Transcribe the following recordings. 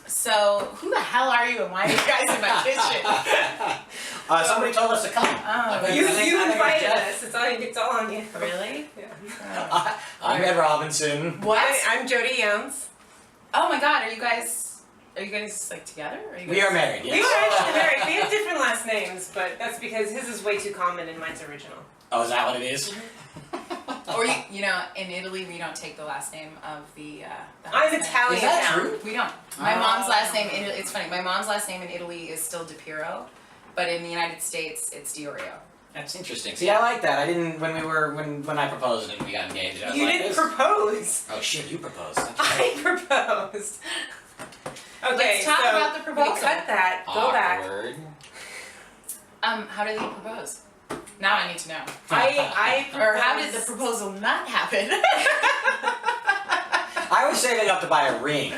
So who the hell are you and why are you guys in my kitchen? Somebody told us to come. You invited us. It's all on you. Really? Yeah. I'm Ed Robinson. What? I'm Jodie Younse. Oh my God, are you guys like together? We are married, yes. We were actually married. We have different last names, but that's because his is way too common and mine's original. Oh, is that what it is? Or you know, in Italy we don't take the last name of the I'm husband. Italian. Is that now. true? We don't. My mom's last name in it's funny. My mom's last name in Italy is still DiPiero, but in the United States it's DiIorio. That's interesting. See, I like that. I didn't when I proposed and we got engaged. I was You like, didn't this. propose. Oh shit, you proposed. That's I right. proposed. Okay, Let's talk about the proposal. We cut that. Go back. Awkward. How did he propose? Now I need to know. I Or how did the proposal not happen? I was saving up to buy a ring,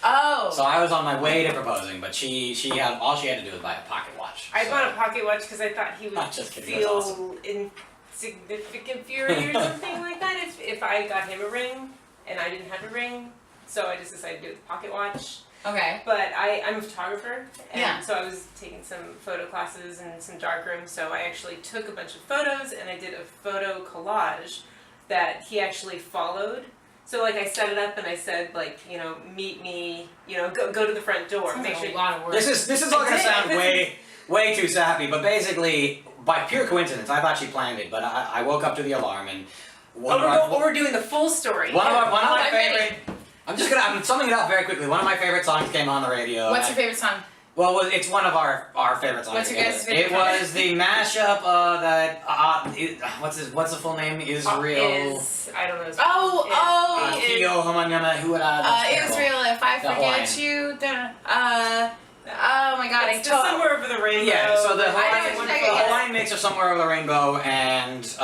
Oh. so I was on my way to proposing, but she had all she had to do was buy a pocket watch. I so. bought a pocket watch because I thought he would I'm just kidding, feel that's awesome. insignificant fury or something like that if I got him a ring and I didn't have a ring. So I just decided to do it with a pocket watch. Okay. But I'm a photographer, and Yeah. so I was taking some photo classes and some darkroom, so I actually took a bunch of photos and I did a photo collage that he actually followed. So like I set it up and I said like, you know, meet me, you know, go to the front door. Sounds Make like sure a lot of work. This is all I gonna did. sound way too sappy, but basically, by pure coincidence, I thought she planned it, but I woke up to the alarm and we're doing the full story. one of my I'm ready. favorite. I'm summing it up very quickly. One of my favorite songs came on the radio. What's your favorite song? Well, it's one of our favorite songs. What's your guys' together. favorite It was the mashup that what's the full name? Israel. I don't know. His Oh, Kyo Hamanyama Israel, if I The forget Hawaiian. you, then, oh my God, It's just somewhere over the rainbow. Yeah, so the I know Hawaiian, what the you're saying. Hawaiian mix of Somewhere Over the Rainbow and It's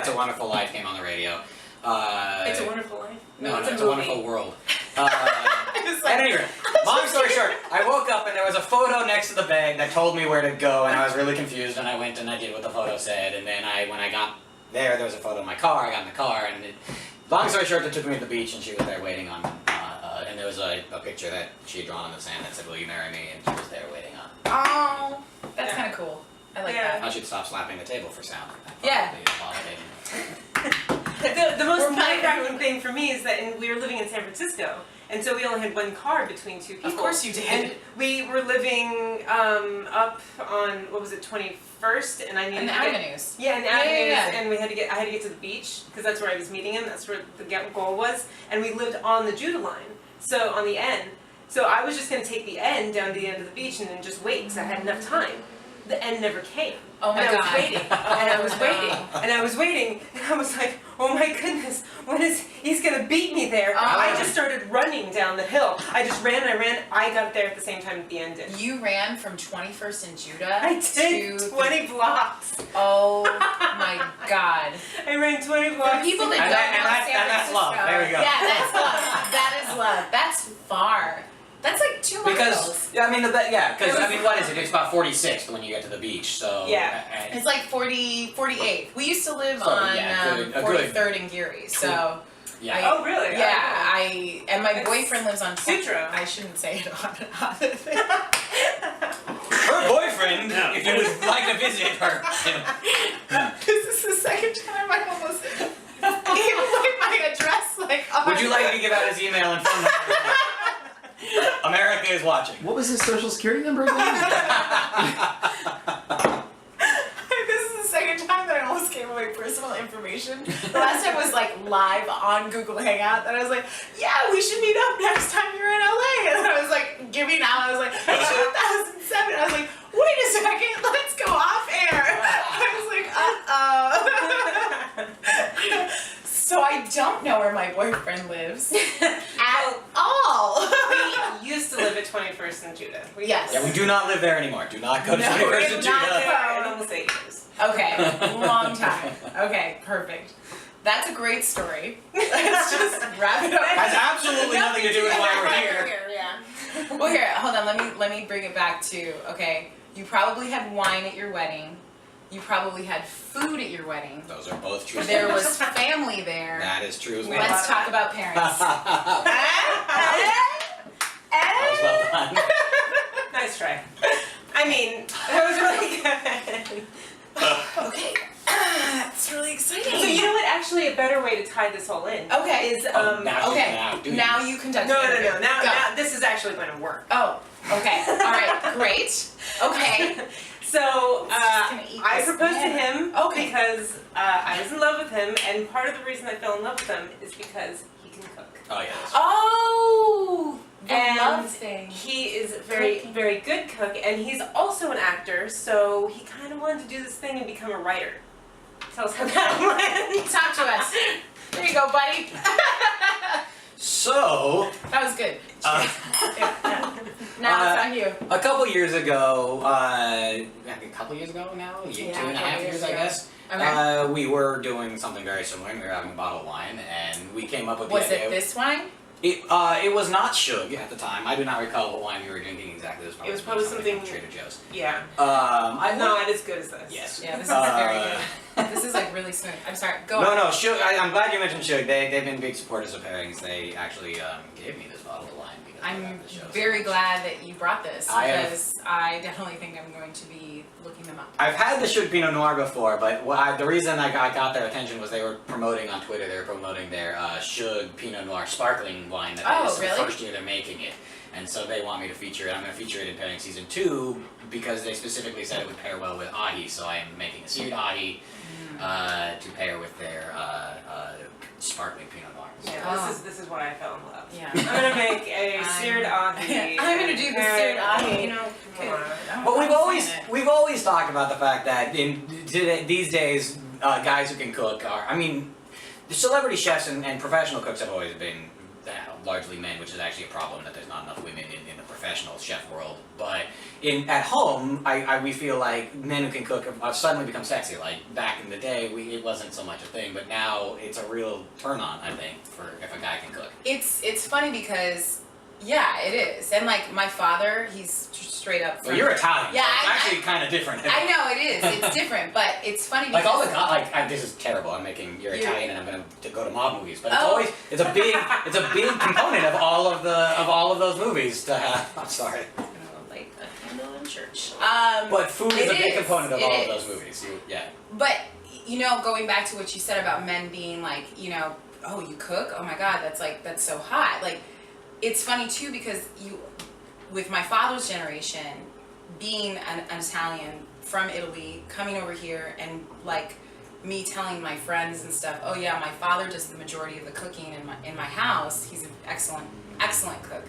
a Wonderful Life. Came on the radio. It's a Wonderful Life. No, it's it's a a movie. Wonderful World. It's like- At any rate, long story short, I woke up and there was a photo next to the bed that told me where to go, and I was really confused, and I went and I did what the photo said, and then when I got there was a photo of my car. I got in the car, and long story short, they took me to the beach, and she was there waiting on, and there was a picture that she had drawn on the sand that said, "Will you marry me?" and she was there waiting on. Oh, that's kind of cool. I like Yeah. I should stop slapping the table for sound. Yeah. The most We're playing- nerve-wracking thing for me is that we were living in San Francisco, and so we only had one car between two people. Of course you did. And we were living up on, what was it, 21st, and I needed And the to get... avenues. Yeah, in the Yeah, yeah, avenues, yeah. and I had to get to the beach, because that's where I was meeting him, that's where the goal was, and we lived on the Judah line, so on the end. So I was just going to take the end down to the end of the beach and then just wait, because I had enough time. The end never came. Oh my and God. I was waiting, and I was Oh, waiting, no. and I was waiting, and I was like, oh my goodness, he's gonna beat me there. Oh. I just started running down the hill. I just ran and I ran. I got there at the same time that the end did. You ran from 21st and Judah I did to 20 blocks. Oh my God. I ran 20 For blocks. people that And don't that- and know that's- San and that's love. Francisco- There we go. Yeah, that's love. That is love. That's far. That's like 2 miles. Because I mean because It was- I mean what is it? It's about 46th when you get to the beach. So Yeah. It's like 48. We used to live So, on yeah, good- a good- 43rd and Geary, so yeah. Oh really? yeah, and my It's boyfriend lives on Sutro. I shouldn't say it on the thing. Her boyfriend, if you would like to visit her. This is the second time I almost gave away my address. Like, Would you like me to give out his email and phone number? America is watching. What was his social security number again? This is the second time that I almost gave away personal information. The last time was like live on Google Hangout, and I was like, "Yeah, we should meet up next time you're in LA." And then I was like giving out. I was like, 2007. I was like, "Wait a second, let's go off air." I was like, So I don't know where my boyfriend lives at all. We used to live at 21st and Judah. Yes. Yeah, we do not live there anymore. Do not go to No, 21st we and do not Judah. go. In almost 8 years. Okay, long time. Okay, perfect. That's a great story. Let's just wrap it up. Has absolutely nothing to do with why we're here. Yeah. Well, here, hold on. Let me bring it back to. Okay, you probably had wine at your wedding. You probably had food at your wedding. Those are both true. There was family there. That is true as well. Let's talk about parents. That was well done. Nice try. I mean, that was really good. Okay. That's really exciting. So you know what? Actually, a better way to tie this all in. Okay. Is Now you conduct. No. Go. Now this is actually going to work. Oh. Okay. All right. Great. Okay. So gonna eat I this proposed to banana. him because I was in love with him, and part of the reason I fell in love with him is because he can cook. Oh yes. Oh. The And love thing. he is a very, very good cook, and he's also an actor, so he kind of wanted to do this thing and become a writer. Tell us how that went. Talk to us. There you go, buddy. So, That was good. uh, Now it's on you. a couple years ago, a couple years ago now, Yeah, 2.5 years, I ago. guess. Okay. We were doing something very similar. We were having a bottle of wine, and we came up with the Was idea. it this wine? It was not Shug at the time. I do not recall what wine we were drinking exactly. It was probably something- from Trader Joe's. Yeah. I Not as good as this. Yes. Yeah, this is very good. This is like really smooth. I'm sorry. Go on. No, Shug. I'm glad you mentioned Shug. They've been big supporters of pairings. They actually gave me this bottle of wine because I I'm love the show so very much. glad that you brought this I have- because I definitely think I'm going to be looking them up. I've had the Shug Pinot Noir before, but the reason I got their attention was they were promoting on Twitter. They were promoting their Shug Pinot Noir sparkling wine that Oh, is the really? first year they're making it, and so they want me to feature it. I'm going to feature it in pairing season 2 because they specifically said it would pair well with ahi. So I am making a seared ahi to pair with their sparkling Pinot Noir. Yeah, Oh. this is why I fell in love. Yeah. I'm gonna make a seared ahi. I'm gonna do the seared ahi. You know, come on. But I'm saying it. we've always talked about the fact that these days guys who can cook are, I mean, the celebrity chefs and professional cooks have always been largely men, which is actually a problem that there's not enough women in the professional chef world. But at home, we feel like men who can cook have suddenly become sexy. Like back in the day, it wasn't so much a thing, but now it's a real turn on, I think, for if a guy can cook. It's funny because yeah, it is. And like my father, he's straight up. Well, you're Italian. Yeah, so it's I- actually kind of different. I know it is. It's different, but it's funny because Like all the guys, this is terrible. I'm making you're You're- Italian, and I'm gonna to go to mob movies, but Oh. it's a big component of all of those movies to have. I'm sorry, I'm gonna light a candle in church. but food is It a big is. component of It all of is. those movies. Yeah. But you know, going back to what you said about men being like, you know, oh, you cook? Oh my God, that's so hot. Like, it's funny too because with my father's generation, being an Italian from Italy, coming over here and like me telling my friends and stuff, oh yeah, my father does the majority of the cooking in my house. He's an excellent cook.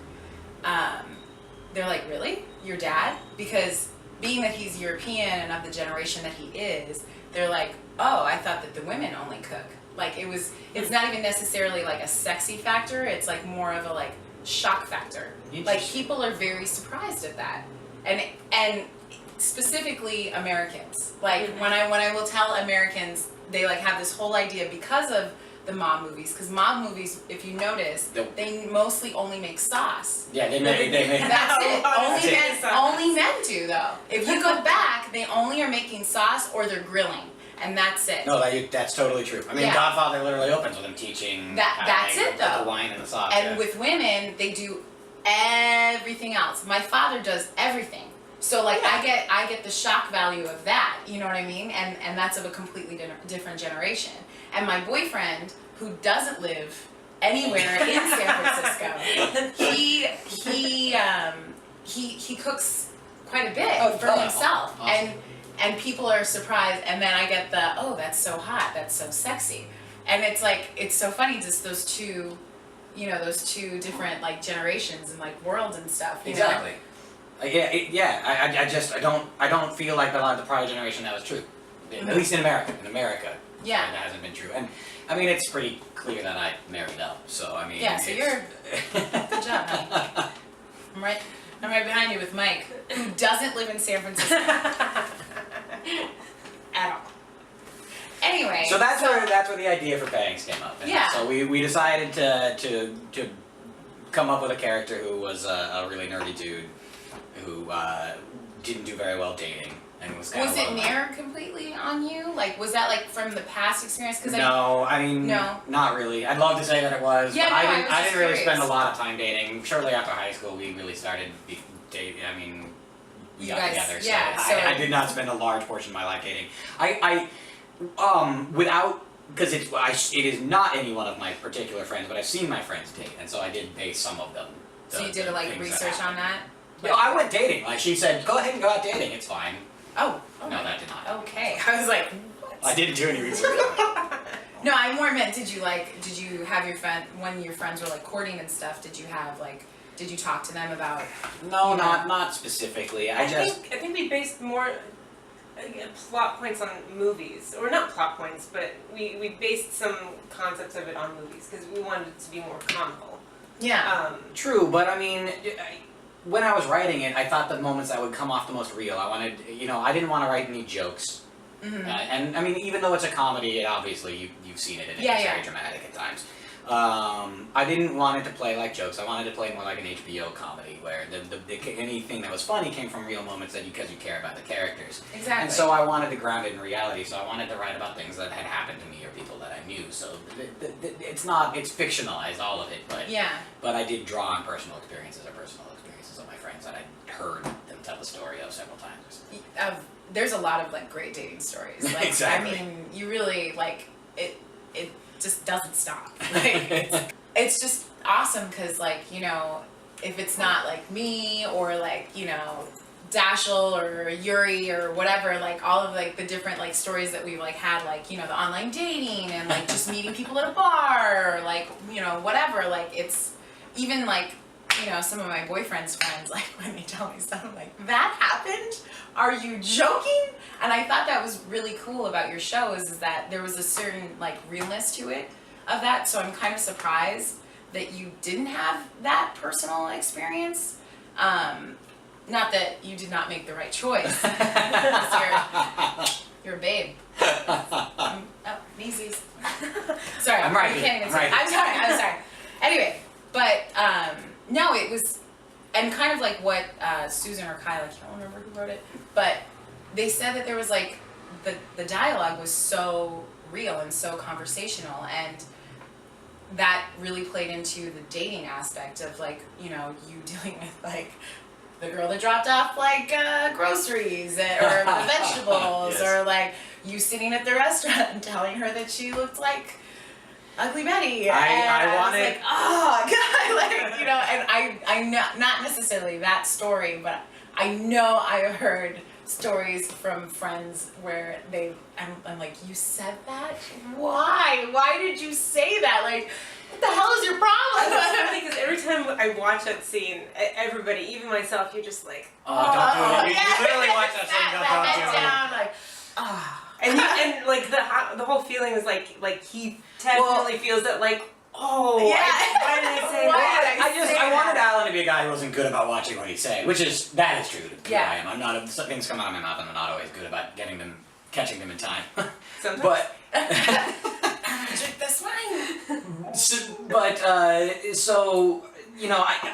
They're like, really? Your dad? Because being that he's European and of the generation that he is, they're like, oh, I thought that the women only cook. Like it's not even necessarily like a sexy factor. It's like more of a like shock factor. Like people are very surprised at that, and specifically Americans. Like when I will tell Americans, they like have this whole idea because of the mob movies. Because mob movies, if you notice, they mostly only make sauce. Yeah, they make. That's it. That's it. Only men do though. If you go back, they only are making sauce or they're grilling, and that's it. No, that's totally true. I mean, Yeah. Godfather literally opens with him teaching That's how to it, put though. the wine in the sauce. And yeah. with women, they do everything else. My father does everything. So like I get the shock value of that, you know what I mean? And that's of a completely different generation. And my boyfriend, who doesn't live anywhere in San Francisco, he cooks quite a bit for himself. Awesome. And people are surprised, and then I get the, oh, that's so hot, that's so sexy. And it's like, it's so funny, just those two different like generations and like worlds and stuff. You Exactly. I don't feel like a lot of the prior generation that was true. At least in America. In America, Yeah. that hasn't been true. And I mean, it's pretty clear that I married up. So I mean, Yeah, so you're good job, Mike. I'm right behind you with Mike, who doesn't live in San Francisco at all. Anyway. So that's where the idea for pairings came up. And Yeah. So we decided to come up with a character who was a really nerdy dude who didn't do very well dating. and it was kind of. Was it mirrored completely on you? Like, was that like from the past experience? Because No, I mean, No. not really. I'd love to say that it was, Yeah, but no, I was I just didn't really curious. spend a lot of time dating. Shortly after high school, we really started dating. I mean, we You got guys- together, so, yeah, so- I did not spend a large portion of my life dating. Without, because it is not any one of my particular friends, but I've seen my friends date, and so I did base some of them. so you did like research on that? No, I went dating. Like she said, go ahead and go out dating. It's fine. Oh. No, that did not. Okay. I was like, I didn't do any research. no, I more meant, did you have your friend, when your friends were like courting and stuff, did you talk to them about? No, You know. not specifically. I think we based more plot points on movies, or not plot points, but we based some concepts of it on movies because we wanted it to be more comical. Yeah. True, but I mean, when I was writing it, I thought the moments that would come off the most real. I wanted, I didn't want to write any jokes. Mhm. And I mean, even though it's a comedy, obviously you've seen it, and Yeah, it's yeah. very dramatic at times. I didn't want it to play like jokes. I wanted to play more like an HBO comedy, where anything that was funny came from real moments because you care about the characters. Exactly. And so I wanted to ground it in reality. So I wanted to write about things that had happened to me or people that I knew. So it's fictionalized, all of it, but Yeah. but I did draw on personal experiences of my friends that I'd heard them tell the story of several times. There's a lot of like great dating stories. Like, Exactly. I mean, you really like it. It just doesn't stop. Like, it's just awesome because like if it's not like me or like Dashel or Yuri or whatever, like all of like the different like stories that we've like had, like the online dating and like just meeting people at a bar or like whatever, like it's even like some of my boyfriend's friends, like when they tell me stuff, I'm like, that happened? Are you joking? And I thought that was really cool about your show is that there was a certain like realness to it of that. So I'm kind of surprised that you didn't have that personal experience. Not that you did not make the right choice. You're a babe. Oh, Macy's. Sorry, I'm right you here. can't even I'm say. right I'm sorry. Anyway, but no, it was, and kind of like what Susan or Kyle, I can't remember who wrote it, but they said that there was like the dialogue was so real and so conversational, and that really played into the dating aspect of like you dealing with like the girl that dropped off like groceries or the vegetables, Yes. or like you sitting at the restaurant and telling her that she looked like Ugly Betty. I was wanted- like, oh god, like and I know not necessarily that story, but I know I heard stories from friends where I'm like, you said that? Why did you say that? Like, what the hell is your problem? It's funny because every time I watch that scene, everybody, even myself, you're just like, Oh, don't do it. You yeah. literally watch that scene, Sat don't my do head it. down, like, ah. and like the whole feeling is like he definitely feels that like, oh, Yeah. why did I say Why that? did I wanted Alan to be a guy who wasn't good about watching what he said, that is true to who Yeah. I am. I'm not, things come out of my mouth and I'm not always good about catching them in time. Sometimes. But, Drink this wine.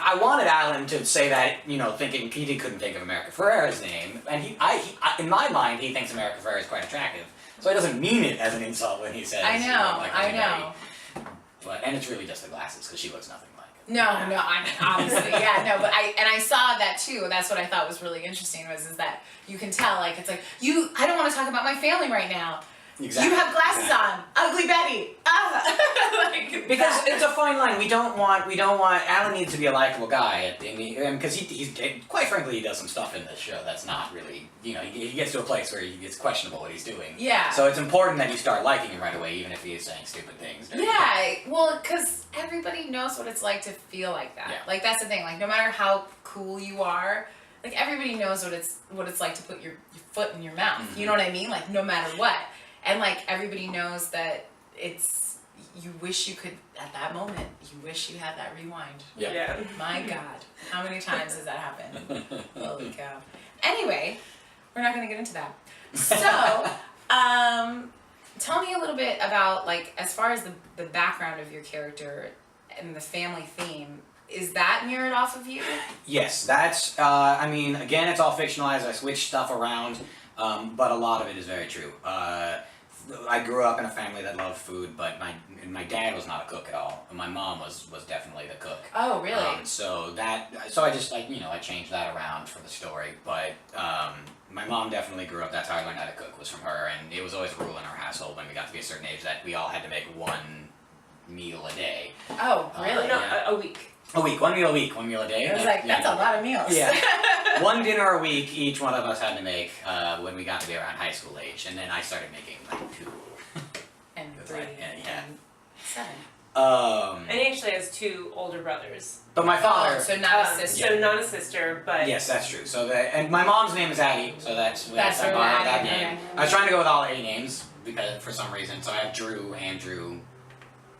I wanted Alan to say that, thinking he couldn't think of America Ferrera's name, and he in my mind, he thinks America Ferrera is quite attractive. So he doesn't mean it as an insult when he says, I know, like I Ugly know. Betty. And it's really just the glasses, because she looks nothing like it. No, I mean, obviously, yeah, no, but I saw that too. That's what I thought was really interesting is that you can tell, like, it's like, I don't want to talk about my family right now. Exactly. You have glasses on, Ugly Betty. Like, Because it's a fine line. We don't want. Alan needs to be a likable guy, because he's quite frankly he does some stuff in this show that's not really. He gets to a place where it's questionable what he's doing. Yeah. So it's important that you start liking him right away, even if he is saying stupid things. Yeah, well, because everybody knows what it's like to feel like that. Yeah. Like, that's the thing. Like, no matter how cool you are, like, everybody knows what it's like to put your foot in your mouth. Mm-hmm. You know what I mean? Like, no matter what. And, like, everybody knows that you wish you could, at that moment, you wish you had that rewind. Yeah. My God, how many times has that happened? Holy cow. Anyway, we're not going to get into that. So, tell me a little bit about, like, as far as the background of your character and the family theme, is that mirrored off of you? Yes, that's. Again, it's all fictionalized. I switch stuff around. But a lot of it is very true. I grew up in a family that loved food, but my dad was not a cook at all. My mom was definitely the cook. Oh, really? So I just I changed that around for the story. But my mom definitely grew up. That's how I learned how to cook, was from her, and it was always a rule in our household when we got to be a certain age that we all had to make one meal a day. Oh, really? No, Yeah. a week. One meal a week, 1 meal a day. I was like, that's a lot of meals. Yeah. One dinner a week, each one of us had to make when we got to be around high school age, and then I started making like 2. And It was 3 like, yeah. and 7. And he actually has 2 older brothers. But my father. Oh, so not a sister. So not a sister, but Yes, that's true. So and my mom's name is Addie, so that's That's I her borrowed that name, name. okay. I was trying to go with all A names because for some reason, so I have Drew, Andrew.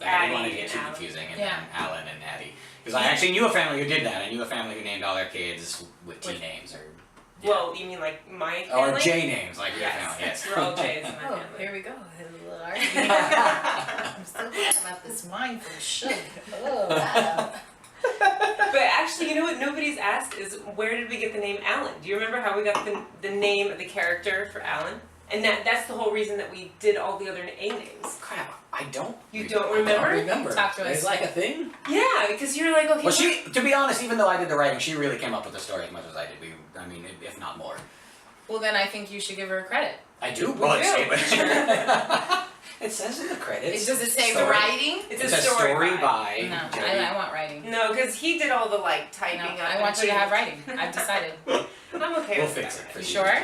I didn't want to Addie get too and Alan. confusing, and Yeah. then Alan and Addie. Because I actually knew a family who did that. I knew a family who named all their kids with T names or. Yeah. well, you mean like my Or family? J names, like your Yes, family. Yes. we're all J's in my Oh, family. here we go. A little argument. I'm so glad about this wine from Sugar. Oh, wow. But actually, you know what nobody's asked is where did we get the name Alan? Do you remember how we got the name of the character for Alan? And that's the whole reason that we did all the other A names. Crap, I don't. You don't I remember? don't remember. Talk to us. It's like a thing. Yeah, because you're like, okay. Well, to be honest, even though I did the writing, she really came up with the story as much as I did. I mean, if not more. Well, then I think you should give her credit. I do. We Well, do. it says in the credits. Does it say Story. writing? It's It's a story by. No, Jodie. I want writing. No, because he did all the like typing No, up. I and want you to putting- have writing. I've decided. I'm okay We'll with fix that. it for You you. sure?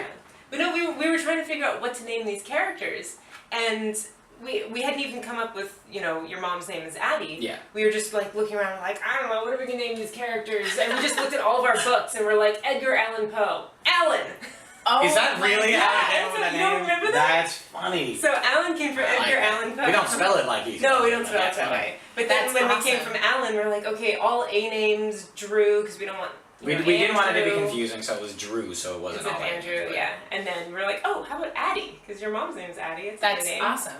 But no, we were trying to figure out what to name these characters, and we hadn't even come up with, you know, your mom's name is Addie. Yeah. We were just like looking around like, I don't know, what are we gonna name these characters? And we just looked at all of our books and we're like, Edgar Allan Poe. Alan! Oh, Is that really God. how it came up with So the you don't name? remember that? That's funny. So Alan came from I like Edgar that. Allan Poe. We don't spell it like you. No, we don't spell it That's that funny. way. But then That's when we came awesome. from Alan, we were like, okay, all A names, Drew, because we don't want. We didn't want it to be confusing, so it was Drew, so it wasn't Instead all of that. Andrew, yeah. And then we were like, oh, how about Addie? Because your mom's name is Addie. It's a That's good name. awesome.